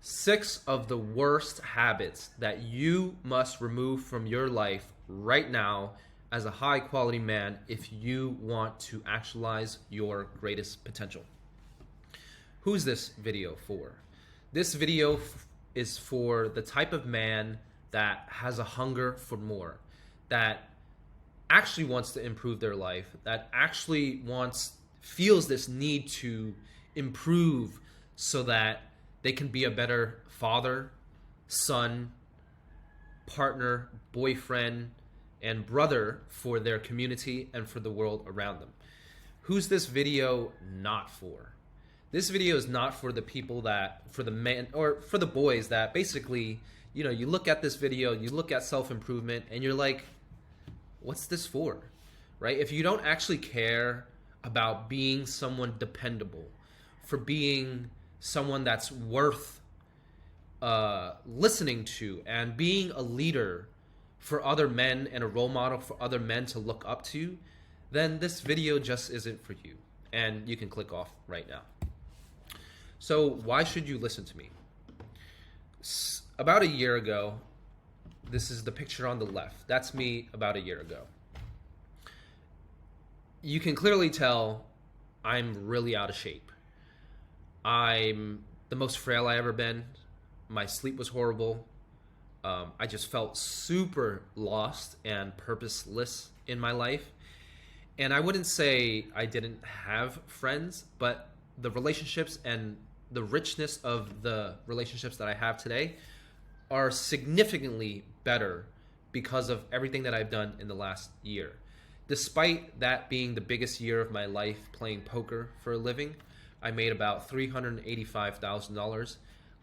6 of the worst habits that you must remove from your life right now as a high quality man if you want to actualize your greatest potential. Who's this video for? This video is for the type of man that has a hunger for more, that actually wants to improve their life, that actually feels this need to improve so that they can be a better father, son, partner, boyfriend, and brother for their community and for the world around them. Who's this video not for? This video is not for the people for the men or for the boys that basically, you look at this video, you look at self-improvement and you're like, what's this for? Right? If you don't actually care about being someone dependable, for being someone that's worth listening to and being a leader for other men and a role model for other men to look up to, then this video just isn't for you. And you can click off right now. So why should you listen to me? About a year ago, this is the picture on the left. That's me about a year ago. You can clearly tell I'm really out of shape. I'm the most frail I ever been. My sleep was horrible. I just felt super lost and purposeless in my life. And I wouldn't say I didn't have friends, but the relationships and the richness of the relationships that I have today are significantly better because of everything that I've done in the last year. Despite that being the biggest year of my life playing poker for a living, I made about $385,000.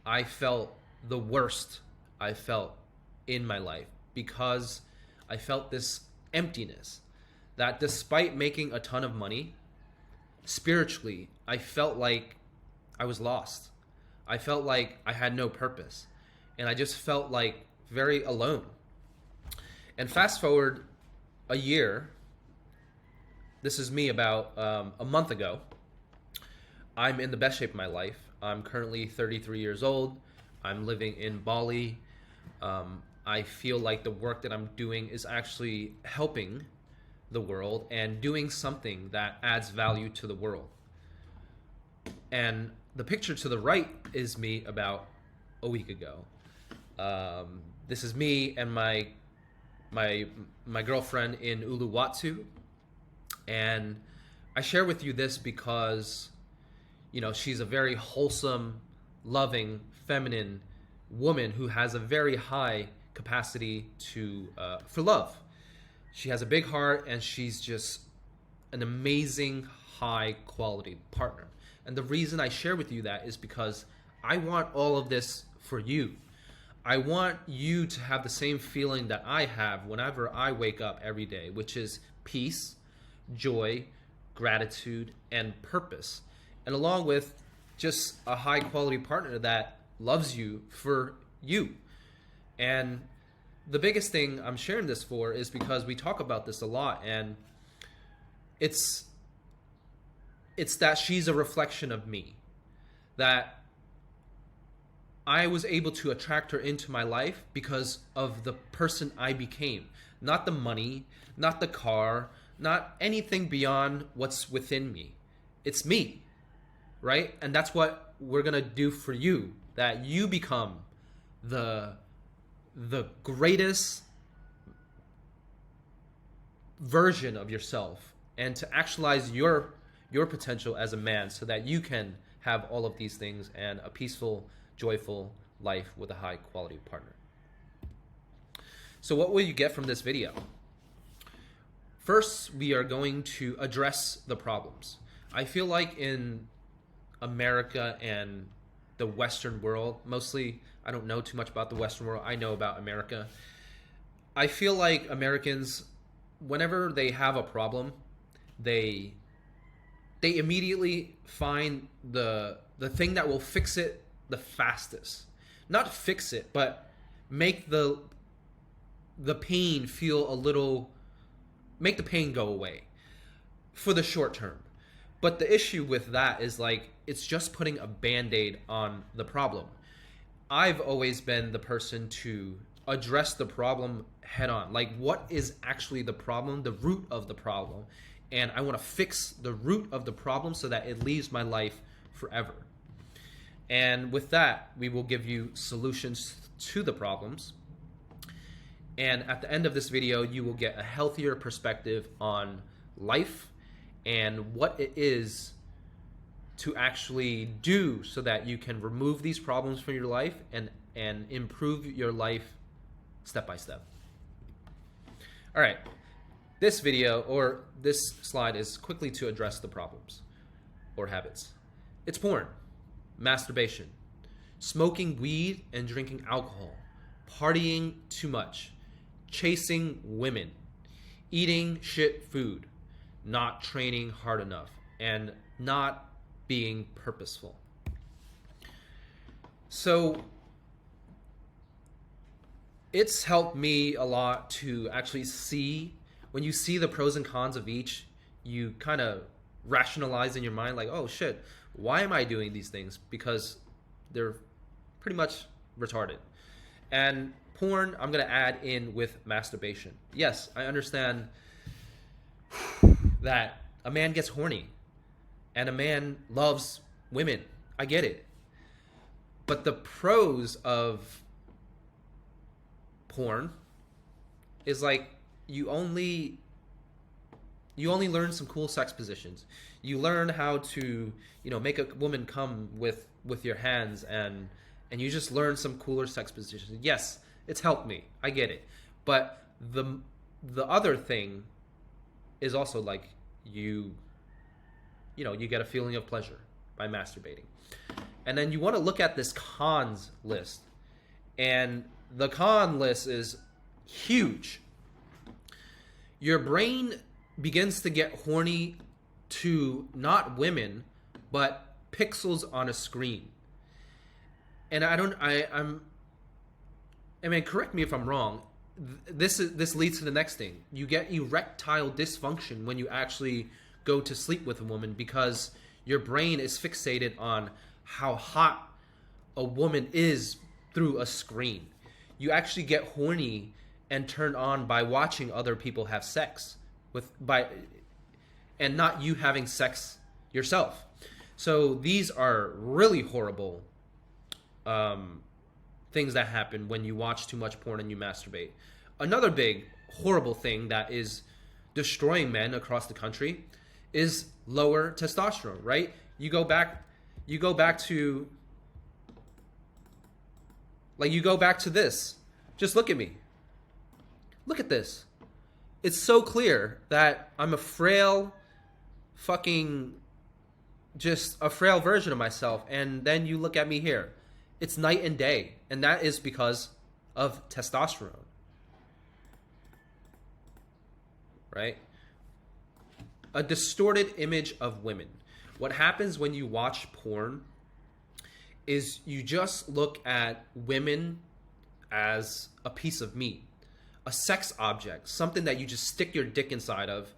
I felt the worst I felt in my life because I felt this emptiness that despite making a ton of money, spiritually, I felt like I was lost. I felt like I had no purpose. And I just felt like very alone. And fast forward a year, this is me about a month ago. I'm in the best shape of my life. I'm currently 33 years old. I'm living in Bali. I feel like the work that I'm doing is actually helping the world and doing something that adds value to the world. And the picture to the right is me about a week ago. This is me and my girlfriend in Uluwatu. And I share with you this because, she's a very wholesome, loving, feminine woman who has a very high capacity for love. She has a big heart and she's just an amazing, high quality partner. And the reason I share with you that is because I want all of this for you. I want you to have the same feeling that I have whenever I wake up every day, which is peace, joy, gratitude, and purpose. And along with just a high quality partner that loves you for you. And the biggest thing I'm sharing this for is because we talk about this a lot, and it's that she's a reflection of me, that I was able to attract her into my life because of the person I became. Not the money, not the car, not anything beyond what's within me. It's me, right? And that's what we're going to do for you, that you become the greatest version of yourself and to actualize your potential as a man so that you can have all of these things and a peaceful, joyful life with a high quality partner. So what will you get from this video? First, we are going to address the problems. I feel like in America and the Western world, mostly, I don't know too much about the Western world, I know about America. I feel like Americans, whenever they have a problem, they immediately find the thing that will fix it the fastest. Not fix it, but make the pain feel a little, make the pain go away for the short term. But the issue with that is like, it's just putting a Band-Aid on the problem. I've always been the person to address the problem head on. Like, what is actually the problem, the root of the problem? And I want to fix the root of the problem so that it leaves my life forever. And with that, we will give you solutions to the problems. And at the end of this video, you will get a healthier perspective on life and what it is to actually do so that you can remove these problems from your life and improve your life step by step. All right, this video or this slide is quickly to address the problems or habits. It's porn, masturbation, smoking weed and drinking alcohol, partying too much, chasing women, eating shit food, not training hard enough, and not being purposeful. So it's helped me a lot to actually see, when you see the pros and cons of each, you kind of rationalize in your mind like, oh shit, why am I doing these things? Because they're pretty much retarded. And porn, I'm going to add in with masturbation. Yes, I understand that a man gets horny and a man loves women. I get it. But the pros of porn is like you only learn some cool sex positions. You learn how to, make a woman come with your hands, and you just learn some cooler sex positions. Yes, it's helped me. I get it. But the other thing is also like you get a feeling of pleasure by masturbating. And then you want to look at this cons list. And the con list is huge. Your brain begins to get horny to not women, but pixels on a screen. And correct me if I'm wrong. This leads to the next thing. You get erectile dysfunction when you actually go to sleep with a woman because your brain is fixated on how hot a woman is through a screen. You actually get horny and turned on by watching other people have sex and not you having sex yourself. So these are really horrible things that happen when you watch too much porn and you masturbate. Another big horrible thing that is destroying men across the country is lower testosterone, right? You go back to this. Just look at me. Look at this. It's so clear that I'm a frail version of myself. And then you look at me here. It's night and day. And that is because of testosterone. Right? A distorted image of women. What happens when you watch porn is you just look at women as a piece of meat, a sex object, something that you just stick your dick inside of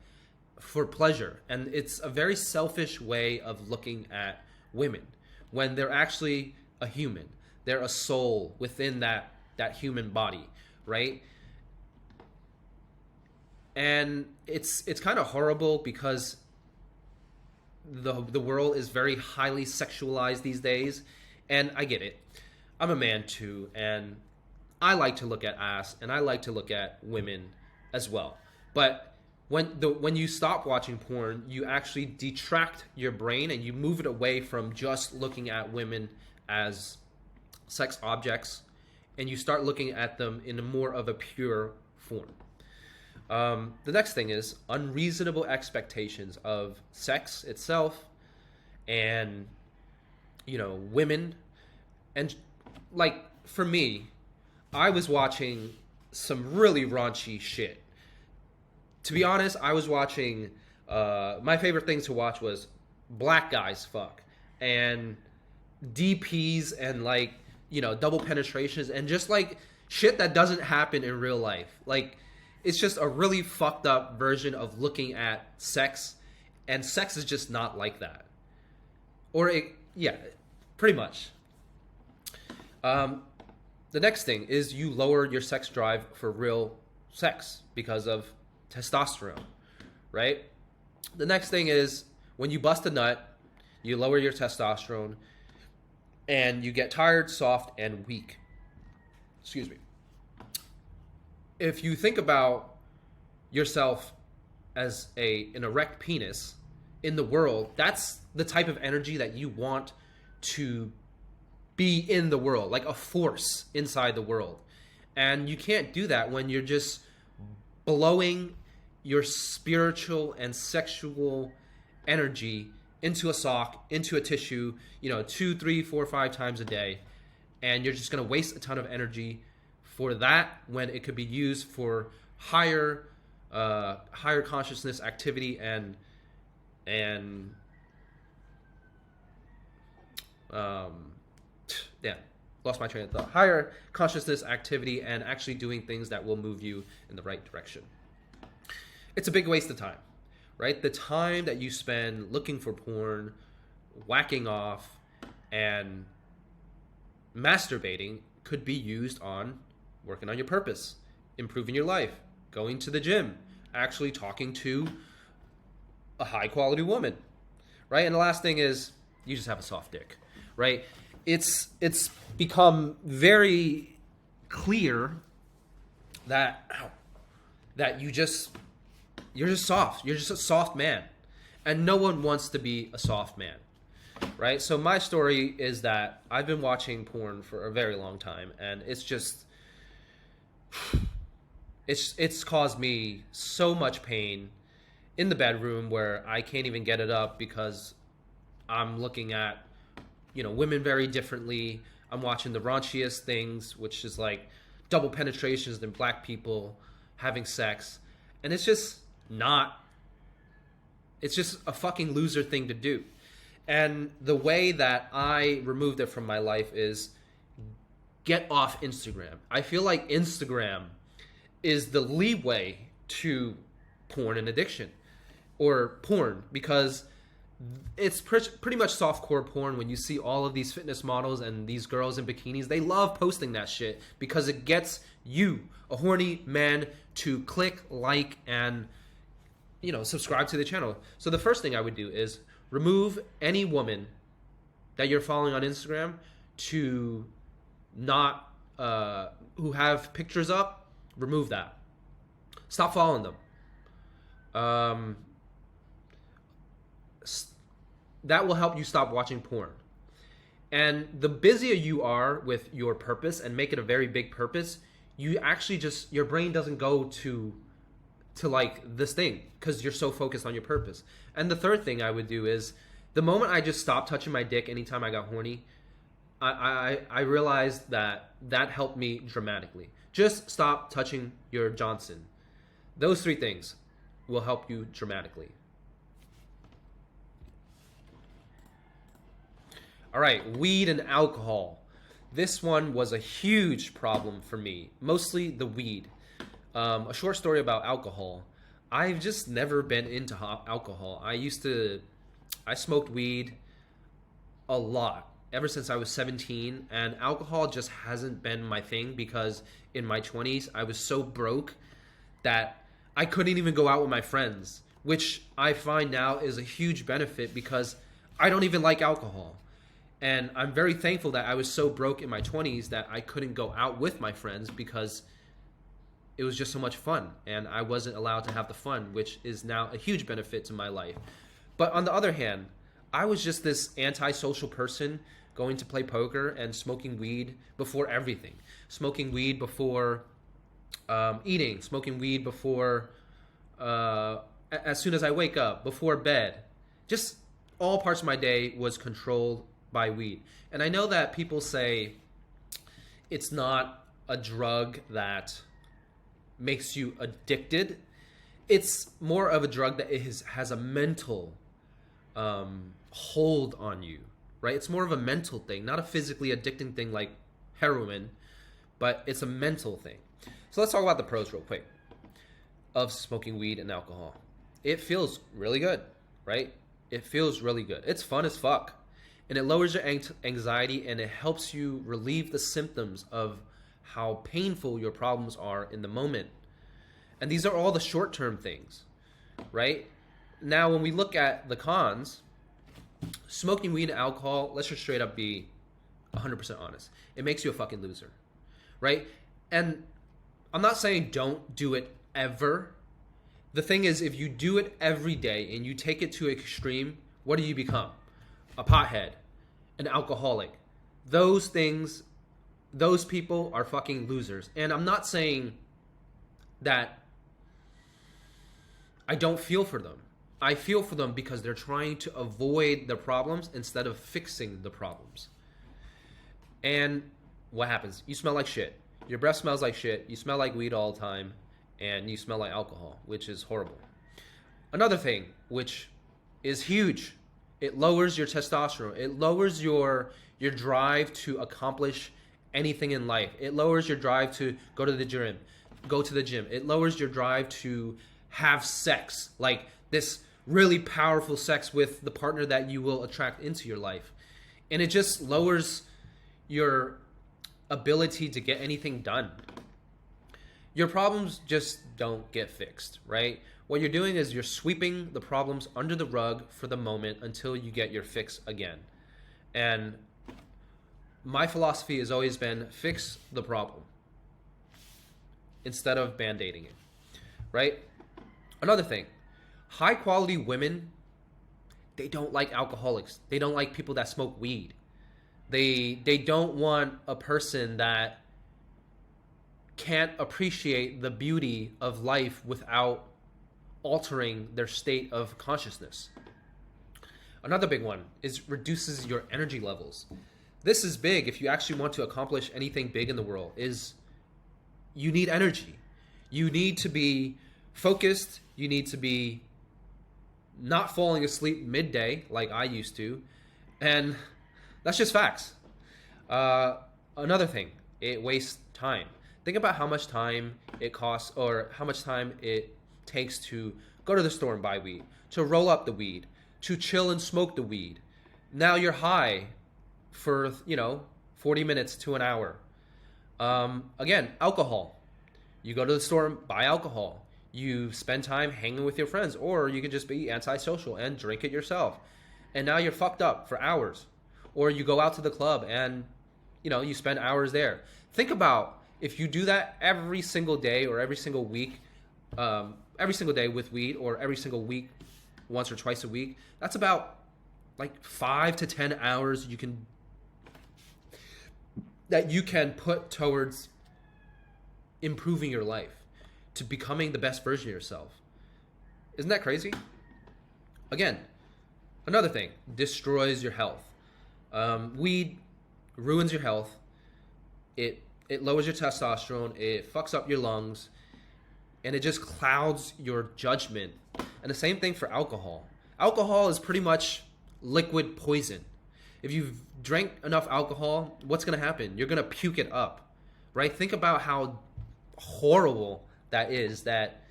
for pleasure. And it's a very selfish way of looking at women when they're actually a human. They're a soul within that human body, right? And it's kind of horrible because the world is very highly sexualized these days. And I get it. I'm a man too, and I like to look at ass, and I like to look at women as well. But when you stop watching porn, you actually detract your brain and you move it away from just looking at women as sex objects, and you start looking at them in a more of a pure form. The next thing is unreasonable expectations of sex itself and, women. And like for me, I was watching some really raunchy shit. To be honest, I was watching, my favorite things to watch was black guys fuck and DPs and double penetrations and just shit that doesn't happen in real life. It's just a really fucked up version of looking at sex, and sex is just not like that. Pretty much. Um, the next thing is you lower your sex drive for real sex because of testosterone, right? The next thing is when you bust a nut, you lower your testosterone and you get tired, soft, and weak. Excuse me. If you think about yourself as an erect penis in the world, that's the type of energy that you want to be in the world, like a force inside the world. And you can't do that when you're just blowing your spiritual and sexual energy into a sock, into a tissue, 2, 3, 4, 5 times a day. And you're just going to waste a ton of energy for that when it could be used for higher consciousness activity and yeah, lost my train of thought. Higher consciousness activity and actually doing things that will move you in the right direction. It's a big waste of time, right? The time that you spend looking for porn, whacking off, and masturbating could be used on working on your purpose, improving your life, going to the gym, actually talking to a high quality woman, right? And the last thing is you just have a soft dick, right? It's become very clear that you're just soft. You're just a soft man, and no one wants to be a soft man, right? So my story is that I've been watching porn for a very long time, and it's caused me so much pain in the bedroom where I can't even get it up because I'm looking at women very differently. I'm watching the raunchiest things, which is like double penetrations than black people having sex, and it's just a fucking loser thing to do. And the way that I removed it from my life is get off Instagram. I feel like Instagram is the leeway to porn and addiction, or porn, because it's pretty much softcore porn. When you see all of these fitness models and these girls in bikinis, they love posting that shit because it gets you, a horny man, to click, like, and subscribe to the channel. So the first thing I would do is remove any woman that you're following on Instagram to not who have pictures up. Remove that. Stop following them. That will help you stop watching porn. And the busier you are with your purpose, and make it a very big purpose, you actually your brain doesn't go to like this thing because you're so focused on your purpose. And the third thing I would do is the moment I just stopped touching my dick anytime I got horny, I realized that helped me dramatically. Just stop touching your Johnson. Those 3 things will help you dramatically. All right, weed and alcohol. This one was a huge problem for me, mostly the weed. A short story about alcohol. I've just never been into alcohol. I smoked weed a lot ever since I was 17, and alcohol just hasn't been my thing because in my 20s I was so broke that I couldn't even go out with my friends, which I find now is a huge benefit because I don't even like alcohol. And I'm very thankful that I was so broke in my 20s that I couldn't go out with my friends because it was just so much fun, and I wasn't allowed to have the fun, which is now a huge benefit to my life. But on the other hand, I was just this antisocial person going to play poker and smoking weed before everything. Smoking weed before eating, smoking weed before, as soon as I wake up, before bed. Just all parts of my day was controlled by weed. And I know that people say it's not a drug that makes you addicted. It's more of a drug that has a mental hold on you, right? It's more of a mental thing, not a physically addicting thing like heroin, but it's a mental thing. So let's talk about the pros real quick of smoking weed and alcohol. It feels really good, right? It feels really good. It's fun as fuck. and it lowers your anxiety, and it helps you relieve the symptoms of how painful your problems are in the moment. And these are all the short-term things, right? Now, when we look at the cons, smoking weed and alcohol, let's just straight up be 100% honest. It makes you a fucking loser, right? And I'm not saying don't do it ever. The thing is, if you do it every day and you take it to extreme, what do you become? A pothead, an alcoholic. Those things, those people are fucking losers. And I'm not saying that I don't feel for them. I feel for them because they're trying to avoid the problems instead of fixing the problems. And what happens? You smell like shit. Your breath smells like shit. You smell like weed all the time. And you smell like alcohol, which is horrible. Another thing, which is huge, it lowers your testosterone. It lowers your drive to accomplish anything in life. It lowers your drive to go to the gym. It lowers your drive to have sex, like this really powerful sex with the partner that you will attract into your life. And it just lowers your ability to get anything done. Your problems just don't get fixed, right? What you're doing is you're sweeping the problems under the rug for the moment until you get your fix again. And my philosophy has always been fix the problem instead of band-aiding it, right? Another thing, high quality women, they don't like alcoholics. They don't like people that smoke weed. They don't want a person that can't appreciate the beauty of life without altering their state of consciousness. Another big one is reduces your energy levels. This is big if you actually want to accomplish anything big in the world, is you need energy. You need to be focused. You need to be not falling asleep midday like I used to. And that's just facts. Another thing, it wastes time. Think about how much time it costs or how much time it takes to go to the store and buy weed, to roll up the weed, to chill and smoke the weed. Now you're high for, 40 minutes to an hour. Again, alcohol. You go to the store and buy alcohol. You spend time hanging with your friends, or you can just be antisocial and drink it yourself. And now you're fucked up for hours. Or you go out to the club and, you spend hours there. Think about if you do that every single day or every single week, every single day with weed, or every single week, once or twice a week, that's about like 5 to 10 hours that you can put towards improving your life, to becoming the best version of yourself. Isn't that crazy? Again, another thing, destroys your health. Weed ruins your health. It lowers your testosterone. It fucks up your lungs. And it just clouds your judgment. And the same thing for alcohol. Alcohol is pretty much liquid poison. If you've drank enough alcohol, what's going to happen? You're going to puke it up, right? Think about how horrible that is, that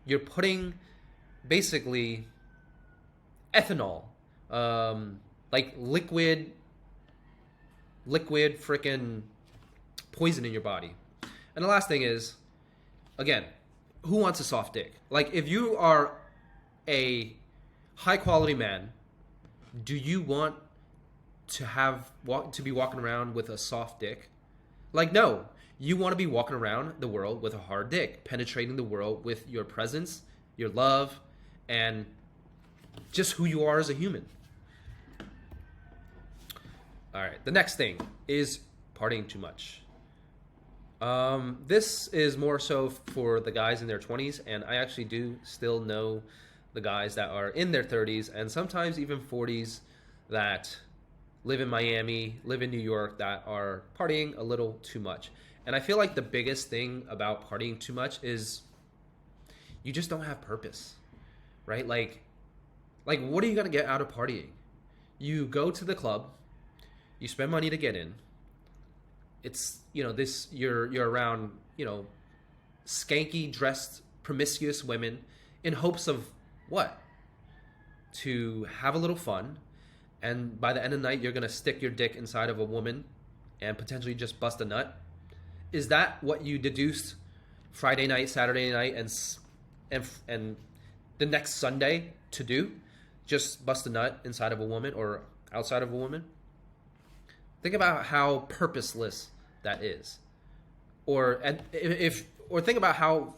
you're putting basically ethanol, like liquid freaking poison in your body. And the last thing is, again, who wants a soft dick? Like, if you are a high quality man, do you want to be walking around with a soft dick? Like, no. You want to be walking around the world with a hard dick, penetrating the world with your presence, your love, and just who you are as a human. All right, the next thing is partying too much. This is more so for the guys in their 20s, and I actually do still know the guys that are in their 30s and sometimes even 40s that live in Miami, live in New York, that are partying a little too much. And I feel like the biggest thing about partying too much is you just don't have purpose, right? Like what are you going to get out of partying? You go to the club, you spend money to get in. It's, you're around, skanky dressed, promiscuous women in hopes of what? To have a little fun, and by the end of the night you're gonna stick your dick inside of a woman and potentially just bust a nut. Is that what you deduced Friday night, Saturday night, and the next Sunday to do? Just bust a nut inside of a woman or outside of a woman? Think about how purposeless that is, or think about how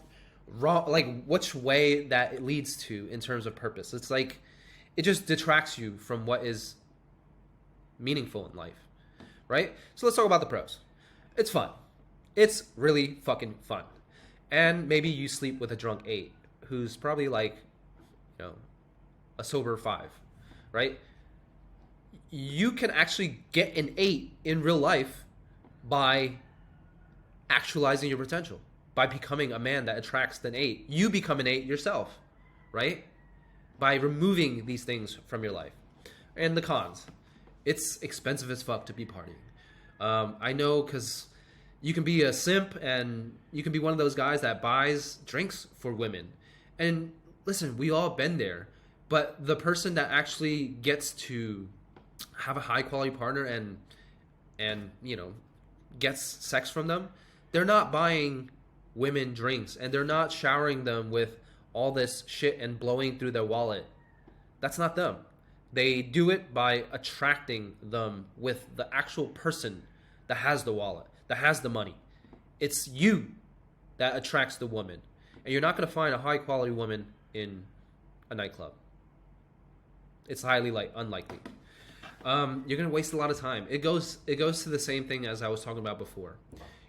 wrong, like which way that it leads to in terms of purpose. It's like it just detracts you from what is meaningful in life, right? So let's talk about the pros. It's fun. It's really fucking fun. And maybe you sleep with a drunk 8 who's probably like, a sober 5, right? You can actually get an 8 in real life by actualizing your potential, by becoming a man that attracts an 8. You become an 8 yourself, right? By removing these things from your life. And the cons. It's expensive as fuck to be partying. I know, because you can be a simp and you can be one of those guys that buys drinks for women. And listen, we all been there. But the person that actually gets to have a high quality partner and gets sex from them, they're not buying women drinks and they're not showering them with all this shit and blowing through their wallet. That's not them. They do it by attracting them with the actual person that has the wallet, that has the money. It's you that attracts the woman. And you're not going to find a high quality woman in a nightclub. It's highly unlikely. You're going to waste a lot of time. It goes to the same thing as I was talking about before.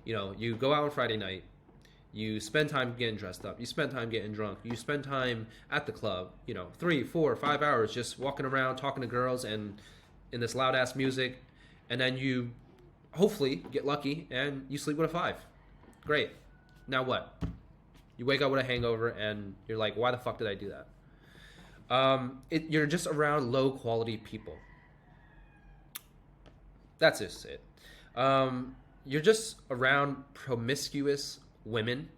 You go out on Friday night, you spend time getting dressed up, you spend time getting drunk, you spend time at the club, 3, 4, 5 hours just walking around, talking to girls and in this loud ass music, and then you hopefully get lucky and you sleep with a 5. Great. Now what? You wake up with a hangover and you're like, why the fuck did I do that? You're just around low quality people. That's just it. You're just around promiscuous women,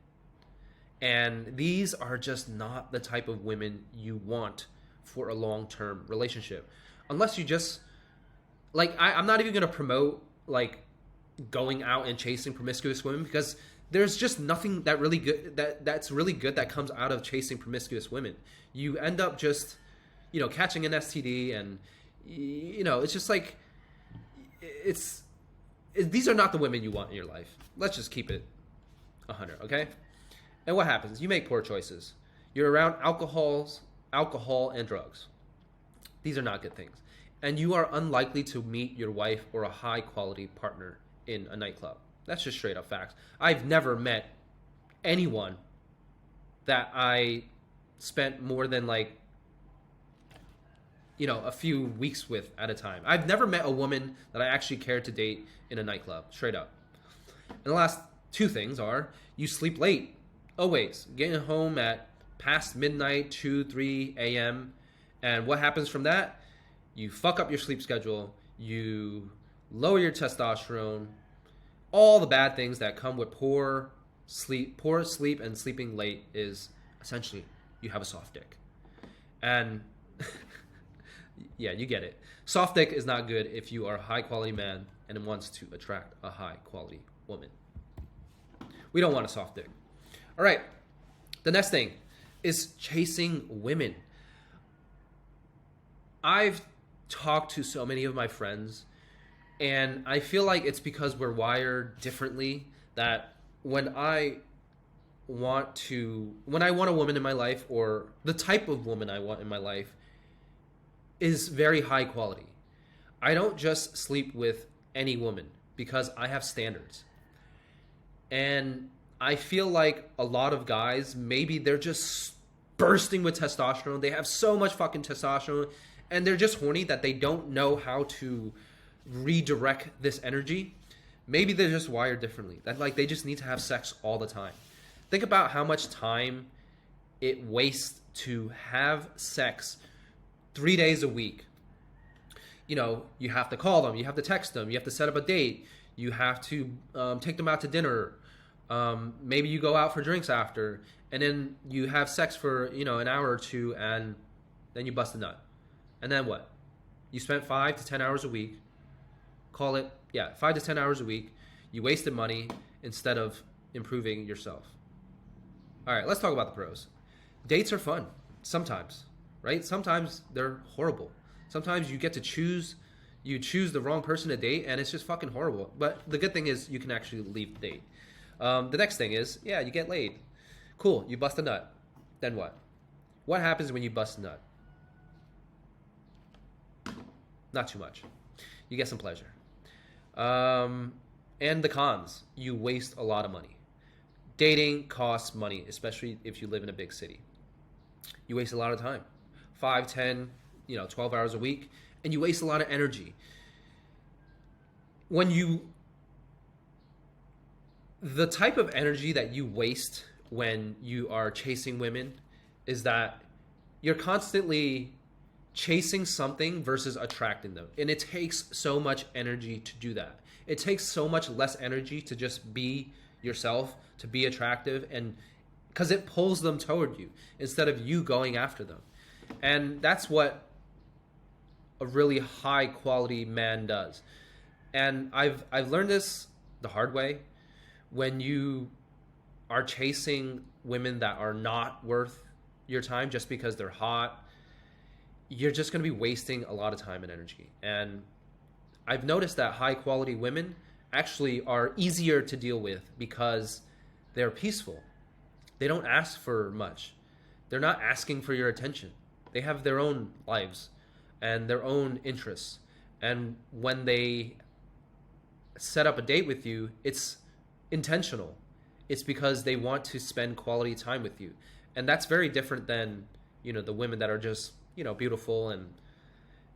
and these are just not the type of women you want for a long-term relationship. Unless you just I'm not even gonna promote going out and chasing promiscuous women, because there's just nothing that really good that's really good that comes out of chasing promiscuous women. You end up just catching an STD, and it's just these are not the women you want in your life. Let's just keep it 100, okay? And what happens? You make poor choices. You're around alcohol and drugs. These are not good things. And you are unlikely to meet your wife or a high quality partner in a nightclub. That's just straight up facts. I've never met anyone that I spent more than a few weeks with at a time. I've never met a woman that I actually cared to date in a nightclub, straight up. And the last 2 things are, you sleep late, always. Getting home at past midnight, 2, 3 a.m. And what happens from that? You fuck up your sleep schedule, you lower your testosterone, all the bad things that come with poor sleep and sleeping late is essentially you have a soft dick. And yeah, you get it. Soft dick is not good if you are a high quality man and wants to attract a high quality woman. We don't want a soft dick. All right. The next thing is chasing women. I've talked to so many of my friends, and I feel like it's because we're wired differently, that when I want a woman in my life, or the type of woman I want in my life, is very high quality. I don't just sleep with any woman because I have standards. And I feel like a lot of guys, maybe they're just bursting with testosterone. They have so much fucking testosterone and they're just horny that they don't know how to redirect this energy. Maybe they're just wired differently. That they just need to have sex all the time. Think about how much time it wastes to have sex 3 days a week. You have to call them, you have to text them, you have to set up a date, you have to take them out to dinner. Maybe you go out for drinks after, and then you have sex for an hour or 2, and then you bust a nut. And then what? You spent 5 to 10 hours a week. Call it, yeah, 5 to 10 hours a week. You wasted money instead of improving yourself. All right, let's talk about the pros. Dates are fun sometimes, right? Sometimes they're horrible. Sometimes you get to choose, you choose the wrong person to date, and it's just fucking horrible. But the good thing is you can actually leave the date. The next thing is, yeah, you get laid. Cool, you bust a nut. Then what? What happens when you bust a nut? Not too much. You get some pleasure. And the cons, you waste a lot of money. Dating costs money, especially if you live in a big city. You waste a lot of time. 5, 10, 12 hours a week, and you waste a lot of energy. The type of energy that you waste when you are chasing women is that you're constantly chasing something versus attracting them. And it takes so much energy to do that. It takes so much less energy to just be yourself, to be attractive, and because it pulls them toward you instead of you going after them. And that's what a really high quality man does. And I've learned this the hard way. When you are chasing women that are not worth your time just because they're hot, you're just going to be wasting a lot of time and energy. And I've noticed that high quality women actually are easier to deal with because they're peaceful. They don't ask for much. They're not asking for your attention. They have their own lives and their own interests. And when they set up a date with you, it's intentional. It's because they want to spend quality time with you. And that's very different than, the women that are just, beautiful and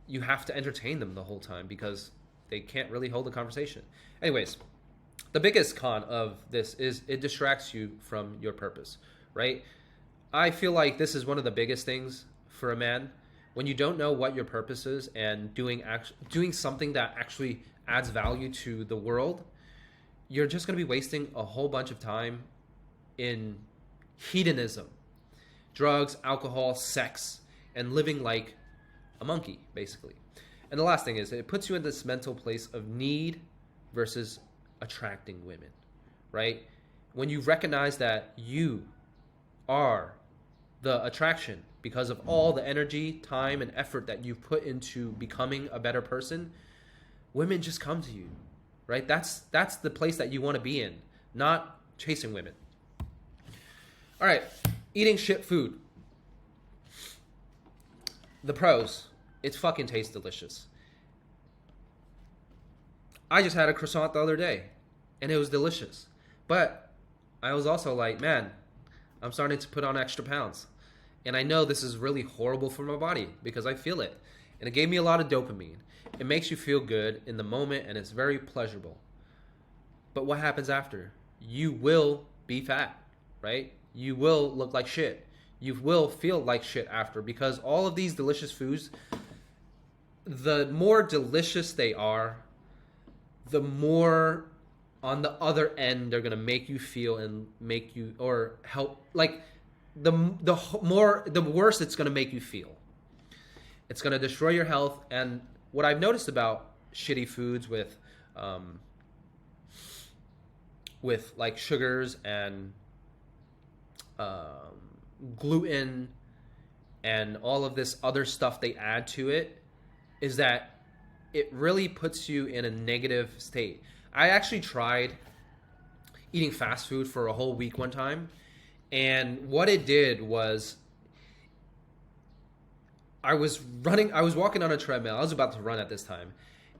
you have to entertain them the whole time because they can't really hold a conversation. Anyways, the biggest con of this is it distracts you from your purpose, right? I feel like this is one of the biggest things for a man. When you don't know what your purpose is and doing something that actually adds value to the world, you're just going to be wasting a whole bunch of time in hedonism, drugs, alcohol, sex, and living like a monkey, basically. And the last thing is it puts you in this mental place of need versus attracting women, right? When you recognize that you are the attraction because of all the energy, time, and effort that you've put into becoming a better person, women just come to you, right? That's the place that you want to be in, not chasing women. All right, eating shit food. The pros, it fucking tastes delicious. I just had a croissant the other day, and it was delicious. But I was also like, man, I'm starting to put on extra pounds. And I know this is really horrible for my body because I feel it. And it gave me a lot of dopamine. It makes you feel good in the moment, and it's very pleasurable. But what happens after? You will be fat, right? You will look like shit. You will feel like shit after because all of these delicious foods, the more delicious they are, the more on the other end they're going to make you feel and make you or help, like the worse it's going to make you feel. It's going to destroy your health. And what I've noticed about shitty foods with like sugars and gluten and all of this other stuff they add to it is that it really puts you in a negative state. I actually tried eating fast food for a whole week one time, and what it did was I was walking on a treadmill. I was about to run at this time,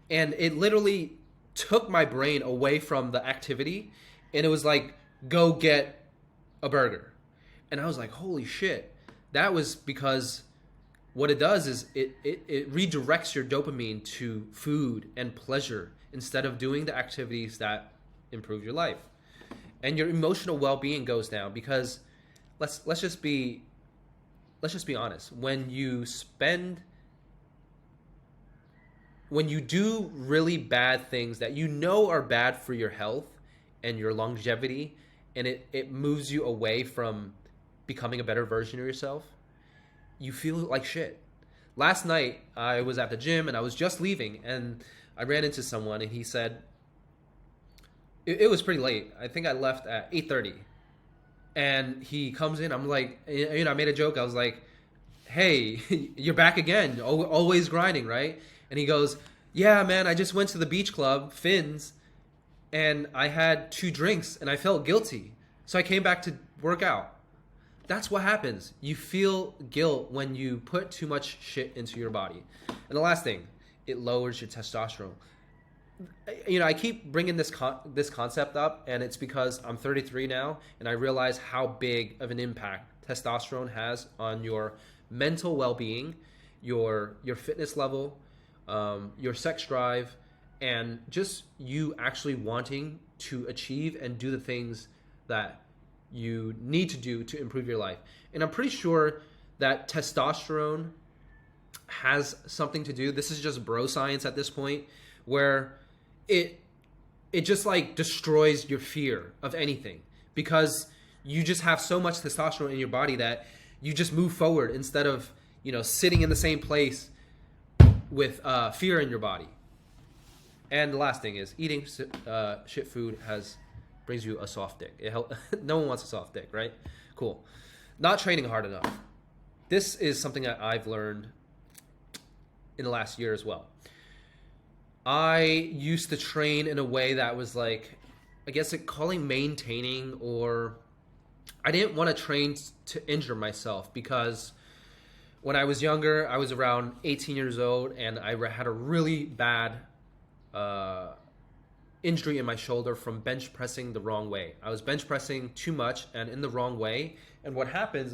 and it literally took my brain away from the activity, and it was like, go get a burger. And I was like, holy shit. That was because what it does is it redirects your dopamine to food and pleasure instead of doing the activities that improve your life. And your emotional well-being goes down because let's just be honest. When you do really bad things that you know are bad for your health and your longevity, and it moves you away from becoming a better version of yourself, you feel like shit. Last night I was at the gym and I was just leaving, and I ran into someone, and he said it was pretty late. I think I left at 8:30, and he comes in. I'm like, I made a joke. I was like, "Hey, you're back again. Always grinding, right?" And he goes, "Yeah, man. I just went to the beach club, Finn's, and I had 2 drinks, and I felt guilty, so I came back to work out." That's what happens. You feel guilt when you put too much shit into your body. And the last thing, it lowers your testosterone. I keep bringing this concept up, and it's because I'm 33 now, and I realize how big of an impact testosterone has on your mental well-being, your fitness level, your sex drive, and just you actually wanting to achieve and do the things that you need to do to improve your life. And I'm pretty sure that testosterone has something to do. This is just bro science at this point, where it just like destroys your fear of anything, because you just have so much testosterone in your body that you just move forward instead of sitting in the same place with fear in your body. And the last thing is eating shit food brings you a soft dick. No one wants a soft dick, right? Cool. Not training hard enough. This is something that I've learned in the last year as well. I used to train in a way that was like, I guess calling maintaining, or I didn't want to train to injure myself, because when I was younger, I was around 18 years old, and I had a really bad injury in my shoulder from bench pressing the wrong way. I was bench pressing too much and in the wrong way. And what happened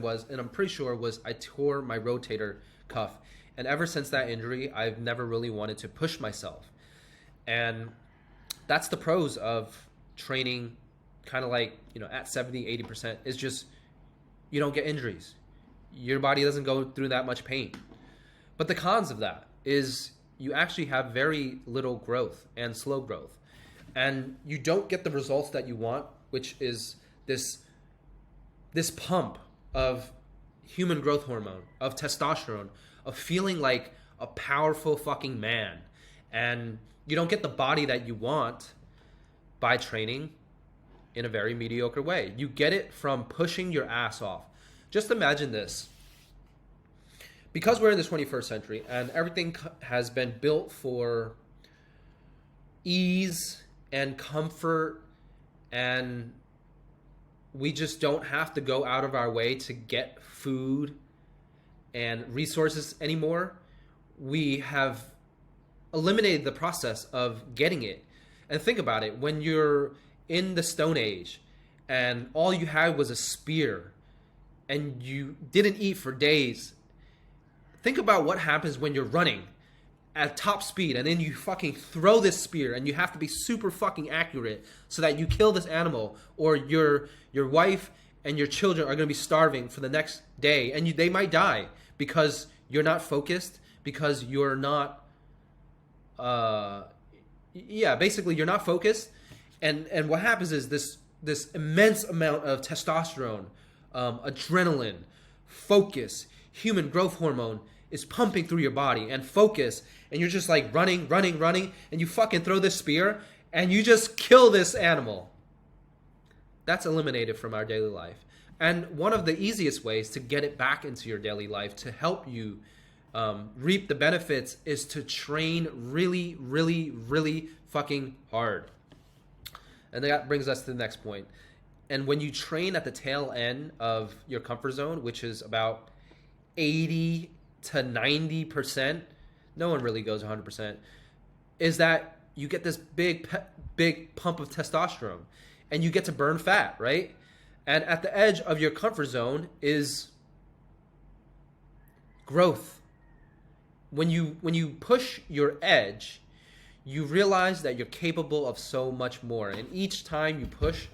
was, and I'm pretty sure was, I tore my rotator cuff. And ever since that injury, I've never really wanted to push myself. And that's the pros of training kind of like, at 70, 80%, is just you don't get injuries. Your body doesn't go through that much pain. But the cons of that is you actually have very little growth and slow growth. And you don't get the results that you want, which is this pump of human growth hormone, of testosterone, of feeling like a powerful fucking man. And you don't get the body that you want by training in a very mediocre way. You get it from pushing your ass off. Just imagine this. Because we're in the 21st century and everything has been built for ease and comfort, and we just don't have to go out of our way to get food and resources anymore, we have eliminated the process of getting it. And think about it. When you're in the Stone Age and all you had was a spear and you didn't eat for days, think about what happens when you're running at top speed and then you fucking throw this spear and you have to be super fucking accurate so that you kill this animal, or your wife and your children are going to be starving for the next day, and they might die because you're not focused, because you're not basically you're not focused. And what happens is this immense amount of testosterone, adrenaline, focus, human growth hormone is pumping through your body, and focus, and you're just like running, and you fucking throw this spear and you just kill this animal. That's eliminated from our daily life. And one of the easiest ways to get it back into your daily life to help you reap the benefits is to train really, really, really fucking hard. And that brings us to the next point. And when you train at the tail end of your comfort zone, which is about 80 to 90%, no one really goes 100%, is that you get this big pump of testosterone and you get to burn fat, right? And at the edge of your comfort zone is growth. When you push your edge, you realize that you're capable of so much more. And each time you push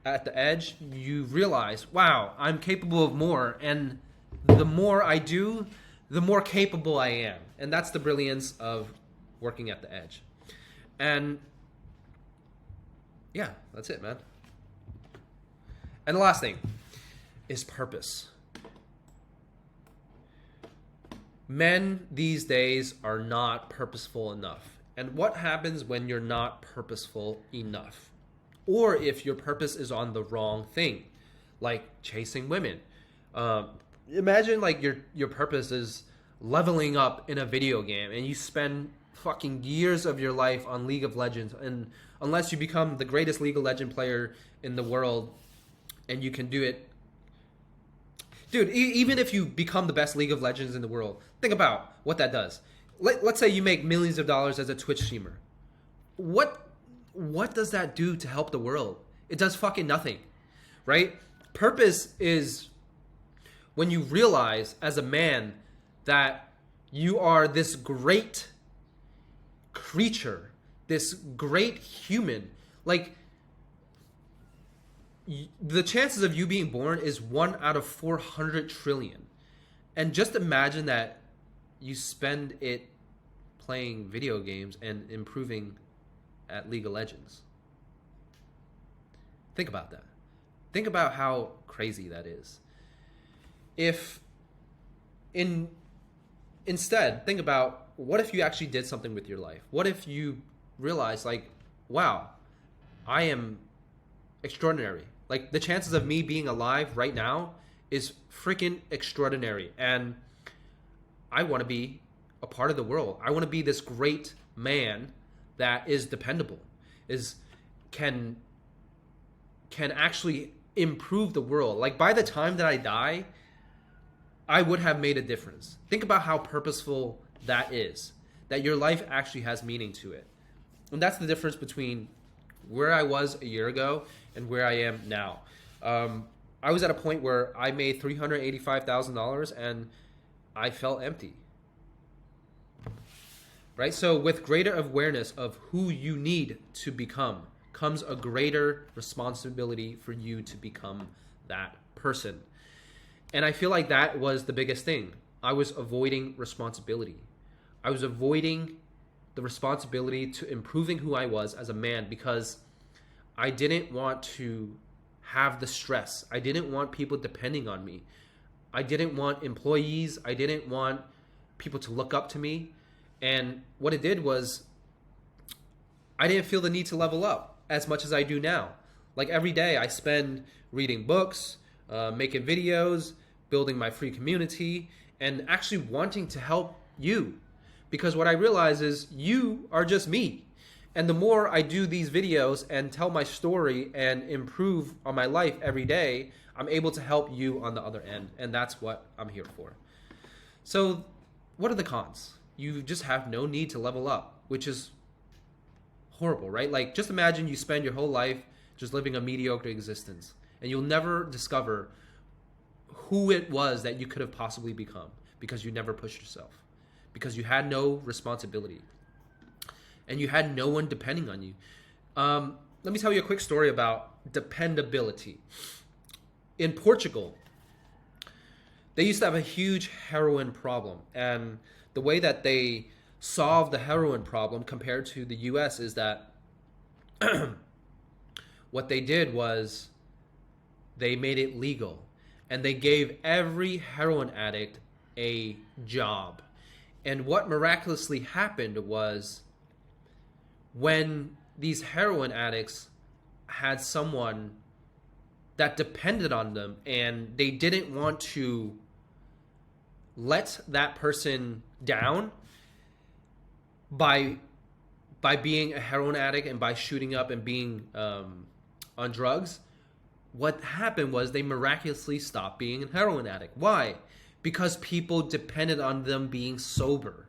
at the edge, you realize, wow, I'm capable of more. And the more I do, the more capable I am. And that's the brilliance of working at the edge. And yeah, that's it, man. And the last thing is purpose. Men these days are not purposeful enough. And what happens when you're not purposeful enough? Or if your purpose is on the wrong thing, like chasing women. Imagine like your purpose is leveling up in a video game and you spend fucking years of your life on League of Legends, and unless you become the greatest League of Legends player in the world, and you can do it, dude, even if you become the best League of Legends in the world, think about what that does. Let's say you make millions of dollars as a Twitch streamer. What does that do to help the world? It does fucking nothing, right? Purpose is when you realize as a man that you are this great creature, this great human. Like, the chances of you being born is 1 out of 400 trillion. And just imagine that you spend it playing video games and improving at League of Legends. Think about that. Think about how crazy that is. Instead, think about, what if you actually did something with your life? What if you realized, like, wow, I am extraordinary. Like, the chances of me being alive right now is freaking extraordinary. And I want to be a part of the world. I want to be this great man that is dependable, can actually improve the world. Like, by the time that I die, I would have made a difference. Think about how purposeful that is, that your life actually has meaning to it. And that's the difference between where I was a year ago and where I am now. I was at a point where I made $385,000 and I felt empty. Right? So with greater awareness of who you need to become comes a greater responsibility for you to become that person. And I feel like that was the biggest thing. I was avoiding responsibility. I was avoiding the responsibility to improving who I was as a man because I didn't want to have the stress. I didn't want people depending on me. I didn't want employees. I didn't want people to look up to me. And what it did was I didn't feel the need to level up as much as I do now. Like, every day I spend reading books, making videos, building my free community, and actually wanting to help you. Because what I realize is you are just me. And the more I do these videos and tell my story and improve on my life every day, I'm able to help you on the other end. And that's what I'm here for. So what are the cons? You just have no need to level up, which is horrible, right? Like, just imagine you spend your whole life just living a mediocre existence, and you'll never discover who it was that you could have possibly become because you never pushed yourself, because you had no responsibility, and you had no one depending on you. Let me tell you a quick story about dependability. In Portugal, they used to have a huge heroin problem, and the way that they solved the heroin problem compared to the US is that what they did was they made it legal, and they gave every heroin addict a job. And what miraculously happened was, when these heroin addicts had someone that depended on them and they didn't want to let that person down by being a heroin addict and by shooting up and being on drugs, what happened was they miraculously stopped being a heroin addict. Why? Because people depended on them being sober.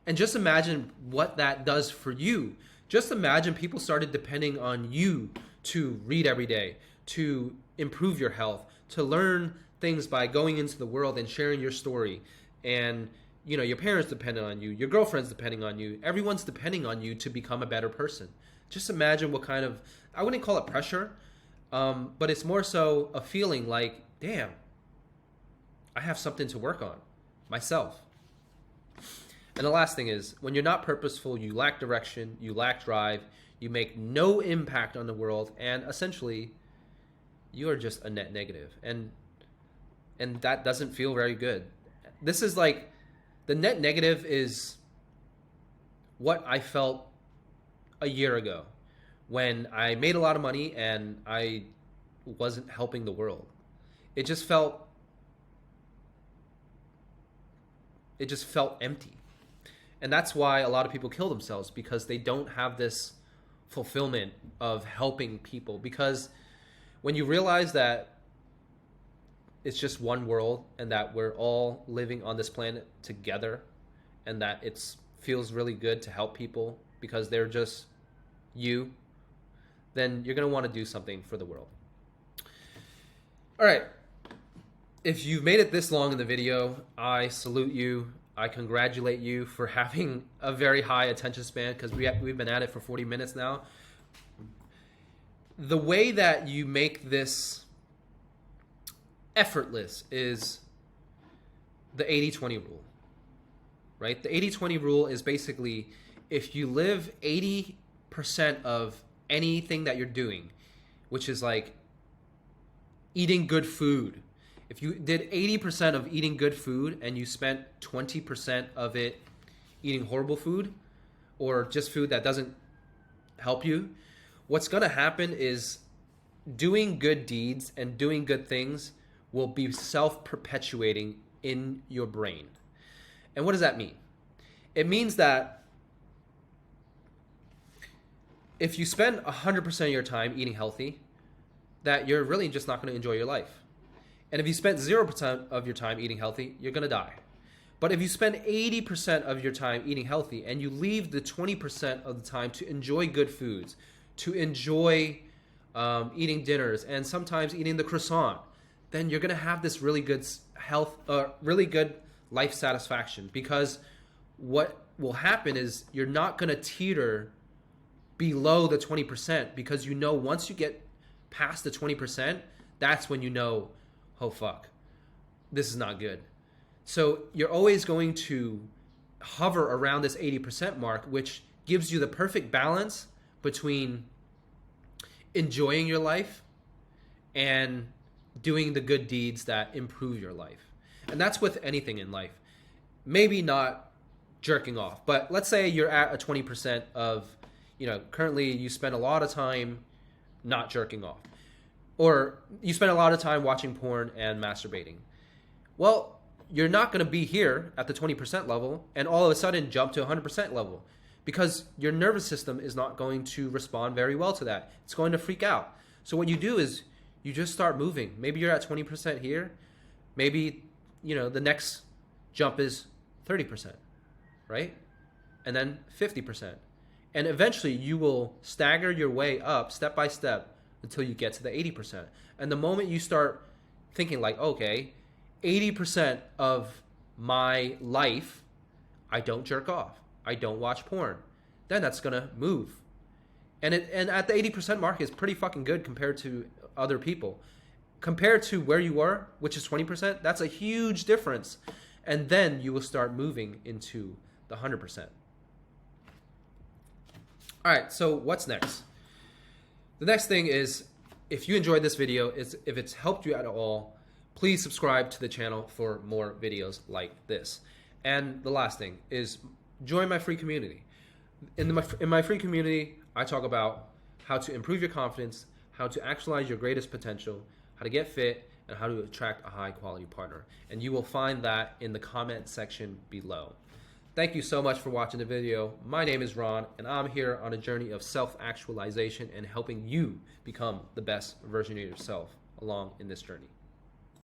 And just imagine what that does for you. Just imagine people started depending on you to read every day, to improve your health, to learn things by going into the world and sharing your story. And, you know, your parents depending on you, your girlfriend's depending on you, everyone's depending on you to become a better person. Just imagine what kind of, I wouldn't call it pressure, but it's more so a feeling like, damn, I have something to work on myself. And the last thing is, when you're not purposeful, you lack direction, you lack drive, you make no impact on the world, and essentially you are just a net negative. And that doesn't feel very good. This is like The net negative is what I felt a year ago when I made a lot of money and I wasn't helping the world. It just felt empty. And that's why a lot of people kill themselves, because they don't have this fulfillment of helping people. Because when you realize that it's just one world and that we're all living on this planet together, and that it feels really good to help people because they're just you, then you're going to want to do something for the world. All right. If you've made it this long in the video, I salute you. I congratulate you for having a very high attention span, because we've been at it for 40 minutes now. The way that you make this effortless is the 80-20 rule, right? The 80-20 rule is basically, if you live 80% of anything that you're doing, which is like eating good food. If you did 80% of eating good food and you spent 20% of it eating horrible food or just food that doesn't help you, what's going to happen is doing good deeds and doing good things will be self-perpetuating in your brain. And what does that mean? It means that if you spend 100% of your time eating healthy, that you're really just not going to enjoy your life. And if you spend 0% of your time eating healthy, you're going to die. But if you spend 80% of your time eating healthy and you leave the 20% of the time to enjoy good foods, to enjoy eating dinners and sometimes eating the croissant, then you're going to have this really good really good life satisfaction. Because what will happen is you're not going to teeter below the 20%, because you know once you get past the 20%, that's when you know, oh fuck, this is not good. So you're always going to hover around this 80% mark, which gives you the perfect balance between enjoying your life and doing the good deeds that improve your life. And that's with anything in life. Maybe not jerking off, but let's say you're at a 20% of, currently you spend a lot of time not jerking off. Or you spend a lot of time watching porn and masturbating. Well, you're not going to be here at the 20% level and all of a sudden jump to 100% level, because your nervous system is not going to respond very well to that. It's going to freak out. So what you do is you just start moving. Maybe you're at 20% here. Maybe, the next jump is 30%, right? And then 50%. And eventually you will stagger your way up step by step until you get to the 80%. And the moment you start thinking like, okay, 80% of my life, I don't jerk off, I don't watch porn, then that's gonna move. And at the 80% mark is pretty fucking good compared to other people. Compared to where you were, which is 20%, that's a huge difference. And then you will start moving into the 100%. All right, so what's next? The next thing is, if you enjoyed this video, if it's helped you at all, please subscribe to the channel for more videos like this. And the last thing is, join my free community. In my free community, I talk about how to improve your confidence, how to actualize your greatest potential, how to get fit, and how to attract a high quality partner. And you will find that in the comment section below. Thank you so much for watching the video. My name is Ron, and I'm here on a journey of self-actualization and helping you become the best version of yourself along in this journey.